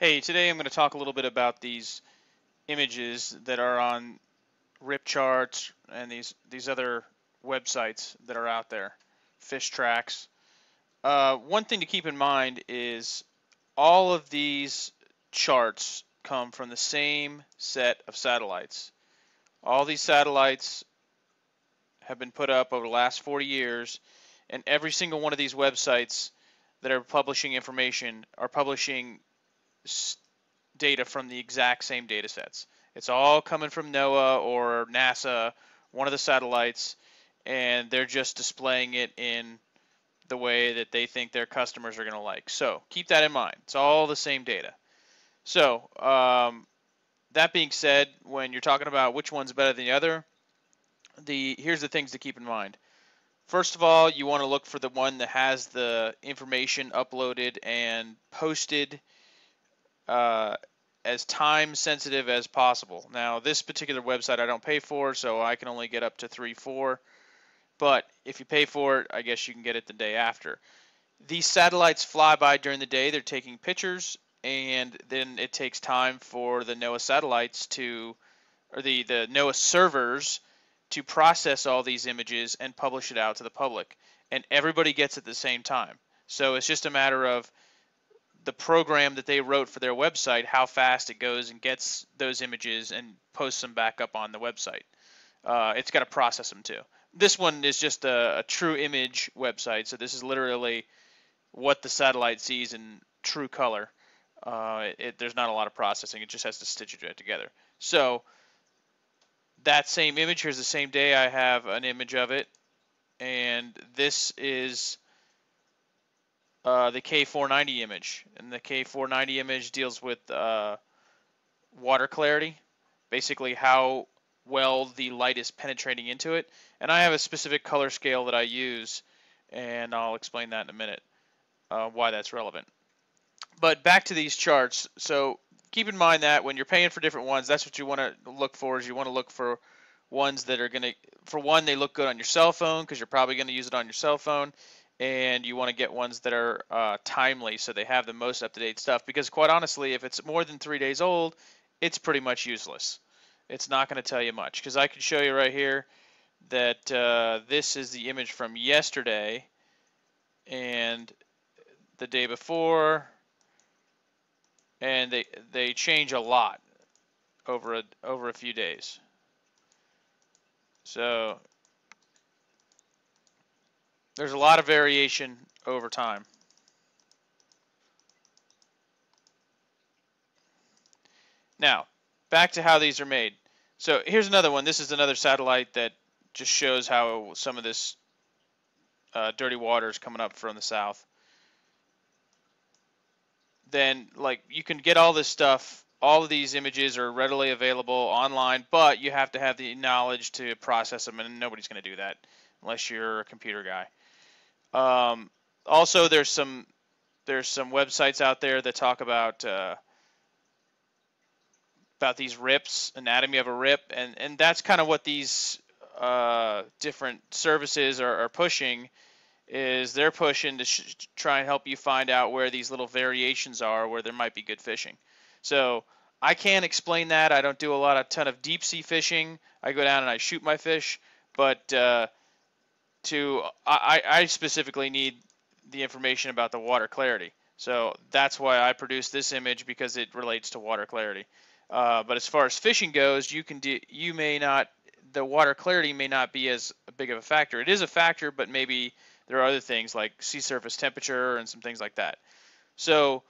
Hey, today I'm going to talk a little bit about these images that are on rip charts and these other websites that are out there, fish tracks. One thing to keep in mind is all of these charts come from the same set of satellites. All these satellites have been put up over the last 40 years, and every single one of these websites that are publishing information are publishing data from the exact same data sets. It's all coming from NOAA or NASA, one of the satellites, and they're just displaying it in the way that they think their customers are going to like. So keep that in mind. It's all the same data. So that being said, when you're talking about which one's better than the other, here's the things to keep in mind. First of all, you want to look for the one that has the information uploaded and posted uh, as time sensitive as possible. Now, this particular website I don't pay for, so I can only get up to 3-4. But if you pay for it, I guess you can get it the day after. These satellites fly by during the day. They're taking pictures, and then it takes time for the NOAA satellites to, or the NOAA servers to process all these images and publish it out to the public. And everybody gets it at the same time. So it's just a matter of the program that they wrote for their website, how fast it goes and gets those images and posts them back up on the website. It's got to process them too. This one is just a true image website, so this is literally what the satellite sees in true color. There's not a lot of processing. It just has to stitch it together. So that same image, here's the same day I have an image of it, and this is the K490 image. And the K490 image deals with water clarity, basically how well the light is penetrating into it. And I have a specific color scale that I use, and I'll explain that in a minute, why that's relevant. But back to these charts. So keep in mind that when you're paying for different ones, that's what you want to look for. Is you want to look for ones that are going to, for one, they look good on your cell phone because you're probably going to use it on your cell phone. And you want to get ones that are timely, so they have the most up-to-date stuff. Because quite honestly, if it's more than 3 days old, it's pretty much useless. It's not going to tell you much. Because I can show you right here that this is the image from yesterday and the day before, and they change a lot over a few days. So there's a lot of variation over time. Now, back to how these are made. So here's another one. This is another satellite that just shows how some of this dirty water is coming up from the south. Then, like, you can get all this stuff. All of these images are readily available online, but you have to have the knowledge to process them, and nobody's going to do that unless you're a computer guy. Also, there's some websites out there that talk about these rips, anatomy of a rip, and that's kind of what these different services are pushing. Is they're pushing to try and help you find out where these little variations are, where there might be good fishing. So I can't explain that. I don't do a ton of deep sea fishing. I go down and I shoot my fish, but I specifically need the information about the water clarity. So that's why I produce this image, because it relates to water clarity. But as far as fishing goes, the water clarity may not be as big of a factor. It is a factor, but maybe there are other things like sea surface temperature and some things like that. So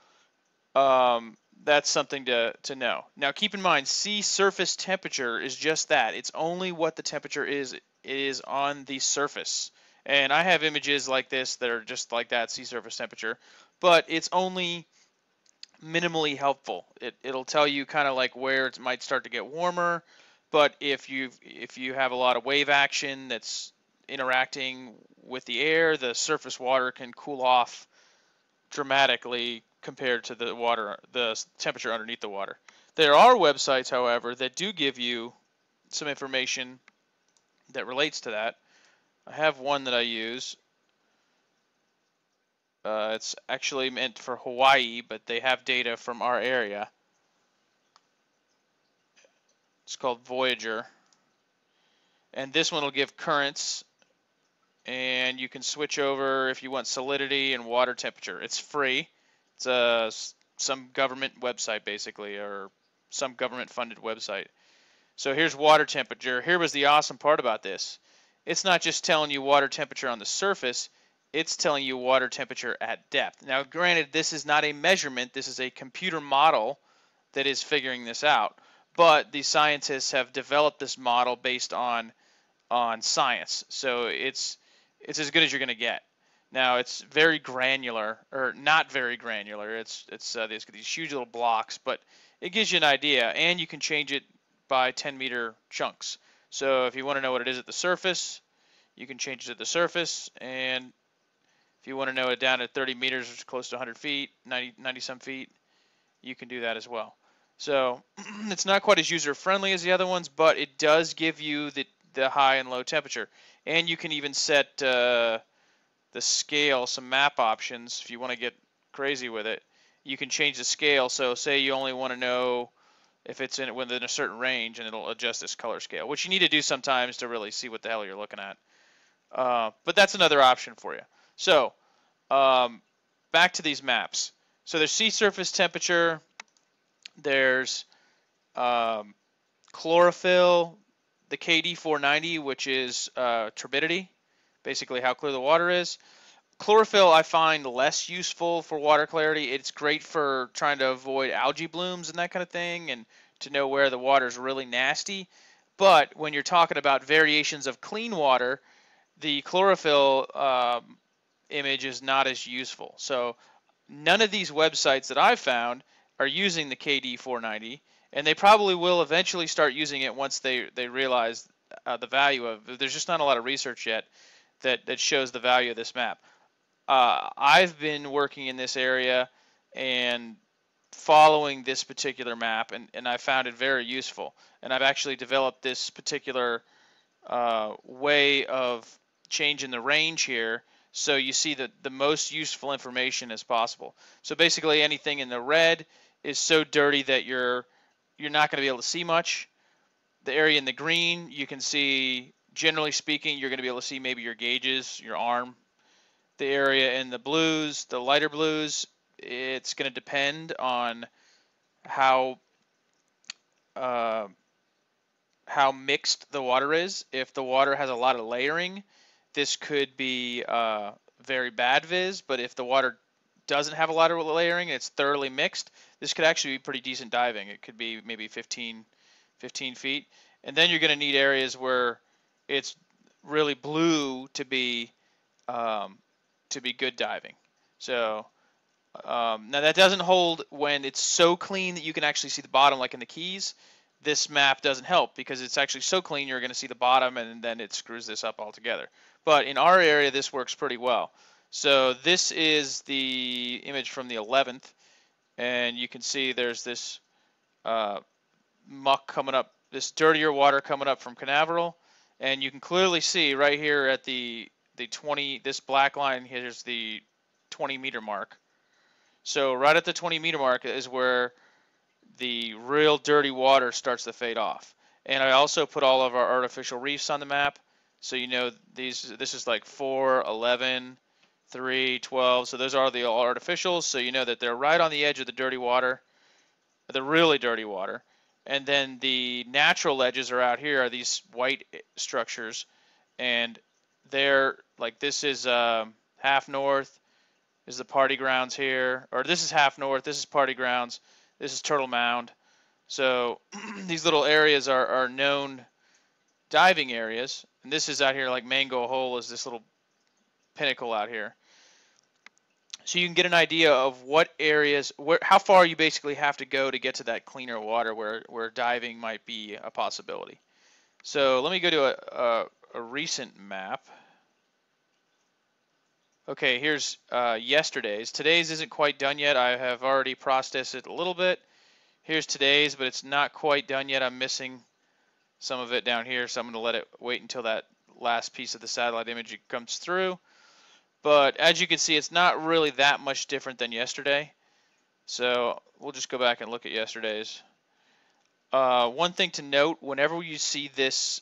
that's something to know. Now keep in mind, sea surface temperature is just that. It's only what the temperature is on the surface. And I have images like this that are just like that, sea surface temperature, but it's only minimally helpful. It'll tell you kind of like where it might start to get warmer, but if you have a lot of wave action that's interacting with the air, the surface water can cool off dramatically compared to the temperature underneath the water. There are websites, however, that do give you some information that relates to that. I have one that I use. It's actually meant for Hawaii, but they have data from our area. It's called Voyager. And this one will give currents, and you can switch over if you want salinity and water temperature. It's free. It's some government website, basically, or some government-funded website. So here's water temperature. Here was the awesome part about this. It's not just telling you water temperature on the surface, it's telling you water temperature at depth. Now, granted, this is not a measurement. This is a computer model that is figuring this out. But the scientists have developed this model based on science. So it's as good as you're going to get. Now, it's very granular, or not very granular. It's these huge little blocks, but it gives you an idea, and you can change it by 10-meter chunks. So if you want to know what it is at the surface, you can change it at the surface, and if you want to know it down at 30 meters, which is close to 100 feet, 90 some feet, you can do that as well. So it's not quite as user-friendly as the other ones, but it does give you the high and low temperature. And you can even set the scale, some map options, if you want to get crazy with it. You can change the scale. So say you only want to know if it's within a certain range, and it'll adjust this color scale, which you need to do sometimes to really see what the hell you're looking at. But that's another option for you. So back to these maps. So there's sea surface temperature. There's chlorophyll, the KD 490, which is turbidity, basically how clear the water is. Chlorophyll I find less useful for water clarity. It's great for trying to avoid algae blooms and that kind of thing, and to know where the water is really nasty. But when you're talking about variations of clean water, the chlorophyll image is not as useful. So none of these websites that I've found are using the KD 490, and they probably will eventually start using it once they realize the value of it. There's just not a lot of research yet that shows the value of this map. I've been working in this area and following this particular map, and I found it very useful. And I've actually developed this particular way of changing the range here, so you see the most useful information as possible. So basically anything in the red is so dirty that you're not going to be able to see much. The area in the green, you can see, generally speaking, you're going to be able to see maybe your gauges, your arm. The area in the blues, the lighter blues, it's going to depend on how mixed the water is. If the water has a lot of layering, this could be very bad viz, but if the water doesn't have a lot of layering, it's thoroughly mixed, this could actually be pretty decent diving. It could be maybe 15 feet. And then you're going to need areas where it's really blue to be good diving. So now that doesn't hold when it's so clean that you can actually see the bottom, like in the Keys. This map doesn't help because it's actually so clean you're going to see the bottom, and then it screws this up altogether. But in our area, this works pretty well. So this is the image from the 11th, and you can see there's this muck coming up, this dirtier water coming up from Canaveral, and you can clearly see right here at the 20, this black line, here's the 20-meter mark. So right at the 20-meter mark is where the real dirty water starts to fade off. And I also put all of our artificial reefs on the map, so you know this is like 4, 11, 3, 12. So those are the all artificials, so you know that they're right on the edge of the dirty water, the really dirty water. And then the natural edges are out here, are these white structures, and they're like, this is half north, is the party grounds here, or this is half north, this is party grounds, this is Turtle Mound. So these little areas are known diving areas, and this is out here like Mango Hole is this little pinnacle out here. So you can get an idea of what areas, how far you basically have to go to get to that cleaner water where diving might be a possibility. So let me go to a recent map. Okay, here's yesterday's. Today's isn't quite done yet. I have already processed it a little bit. Here's today's, but it's not quite done yet. I'm missing some of it down here, so I'm going to let it wait until that last piece of the satellite image comes through. But as you can see, it's not really that much different than yesterday. So we'll just go back and look at yesterday's. One thing to note, whenever you see this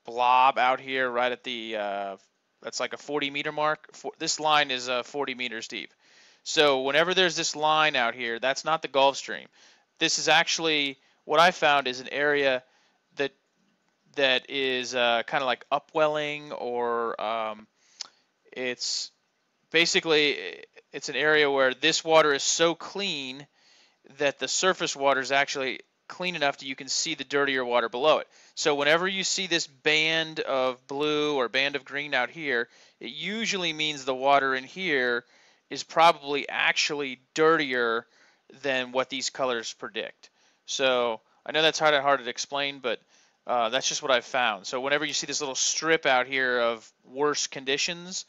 blob out here right at the, that's like a 40-meter mark, this line is 40 meters deep. So whenever there's this line out here, that's not the Gulf Stream. This is actually, what I found is an area that is kind of like upwelling, or it's basically, it's an area where this water is so clean that the surface water is actually clean enough that you can see the dirtier water below it. So whenever you see this band of blue or band of green out here, it usually means the water in here is probably actually dirtier than what these colors predict. So I know that's hard to explain, but that's just what I've found. So whenever you see this little strip out here of worse conditions,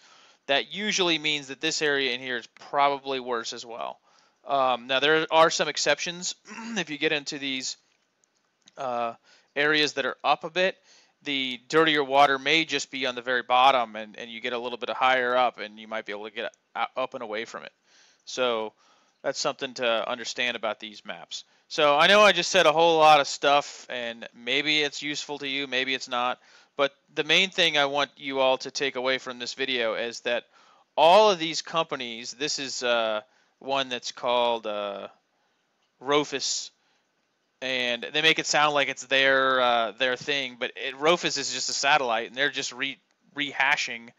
that usually means that this area in here is probably worse as well. Now there are some exceptions. If you get into these areas that are up a bit, the dirtier water may just be on the very bottom, and you get a little bit higher up, and you might be able to get up and away from it. So that's something to understand about these maps. So I know I just said a whole lot of stuff, and maybe it's useful to you, maybe it's not. But the main thing I want you all to take away from this video is that all of these companies, this is one that's called Rofus, and they make it sound like it's their thing, but Rofus is just a satellite, and they're just rehashing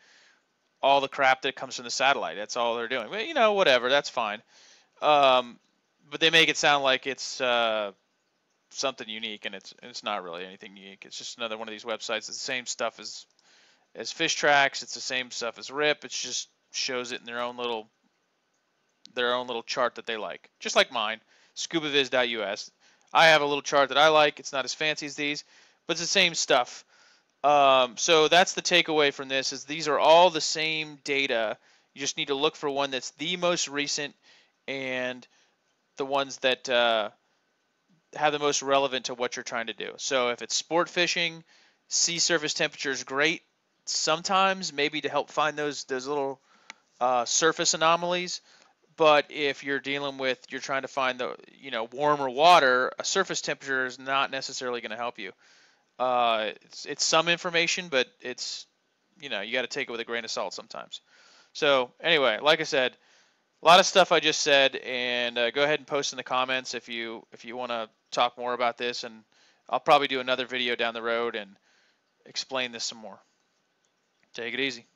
all the crap that comes from the satellite. That's all they're doing. But, you know, whatever, that's fine. But they make it sound like it's something unique, and it's not really anything unique. It's just another one of these websites. It's the same stuff as Fish Tracks. It's the same stuff as RIP. It just shows it in their own little chart that they like, just like mine, scubaviz.us. I have a little chart that I like. It's not as fancy as these, but it's the same stuff. So that's the takeaway from this, is these are all the same data. You just need to look for one that's the most recent and the ones that have the most relevant to what you're trying to do. So if it's sport fishing, sea surface temperature is great. Sometimes maybe to help find those little surface anomalies. But if you're you're trying to find the warmer water, a surface temperature is not necessarily going to help you. It's some information, but it's you got to take it with a grain of salt sometimes. So anyway, like I said, a lot of stuff I just said, and go ahead and post in the comments if you want to talk more about this, and I'll probably do another video down the road and explain this some more. Take it easy.